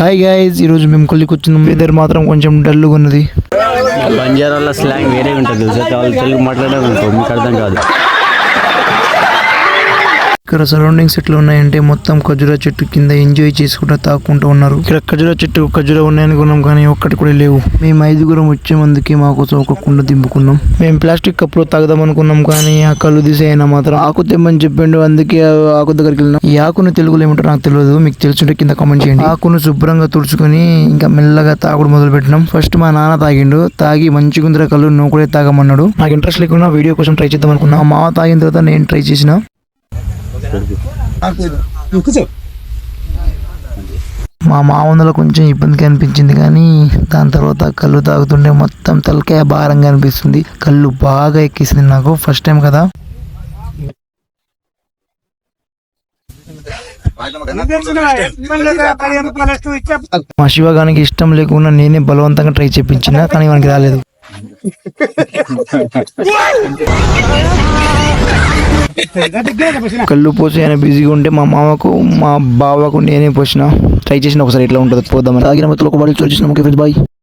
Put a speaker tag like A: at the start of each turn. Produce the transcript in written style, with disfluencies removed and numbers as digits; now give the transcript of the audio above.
A: Hi guys, ఈరోజు మేము కొల్లికి వచ్చినాం. వెదర్ మాత్రం కొంచెం డల్గా ఉన్నది.
B: బంజారాల స్లాంగ్ వేరే ఉంటుంది. వాళ్ళు తెలుగు మాట్లాడాలనుకో మీకు అర్థం కాదు.
A: ఇక్కడ సరౌండింగ్స్ ఎట్లా ఉన్నాయంటే మొత్తం ఖజూరా చెట్టు కింద ఎంజాయ్ చేసుకుంటూ తాకుంటూ ఉన్నారు. ఇక్కడ ఖజూరా ఉన్నాయనుకున్నాం కానీ ఒక్కటి కూడా లేవు. మేము 5గురం వచ్చే మందికి మాకోసం ఒక కుండ దింపుకున్నాం. మేము ప్లాస్టిక్ కప్పులో తాగదాం అనుకున్నాం కానీ ఆ కళ్ళు తీసి అయినా మాత్రం ఆకు తెమ్మని చెప్పిండు. అందుకే ఆకు దగ్గరికి వెళ్ళినాం. ఈ ఆకును తెలుగులో ఏమిటో నాకు తెలియదు, మీకు తెలుసుంటే కింద కామెంట్ చేయండి. ఆకును శుభ్రంగా తుడుచుకొని ఇంకా మెల్లగా తాగుడు మొదలు పెట్టినాం. ఫస్ట్ మా నాన్న తాగిండు. తాగి మంచి గుంద్ర కళ్ళు నువ్వు కూడా తాగమన్నాడు. నాకు ఇంట్రెస్ట్ లేకుండా వీడియో కోసం ట్రై చేద్దాం అనుకున్నా. మా మామ తాగిన తర్వాత నేను ట్రై చేసిన. మా మామూలులో కొంచెం ఇబ్బందిగా అనిపించింది కానీ దాని తర్వాత కళ్ళు తాగుతుంటే మొత్తం తలకాయ భారంగా అనిపిస్తుంది. కళ్ళు బాగా ఎక్కేసింది నాకు, ఫస్ట్ టైం కదా. మా శివగానికి ఇష్టం లేకుండా నేనే బలవంతంగా ట్రై చేయించిన కానీ వానికి రాలేదు. కళ్ళు పోసి ఆయన బిజీగా ఉంటే మా మామకు మా బావకు నేనే పోసిన. ట్రై చేసిన ఒకసారి ఎట్లా ఉంటుందో పోదామని. తాగిన మొత్తం ఒక బాడీ చూసిన. బాయ్.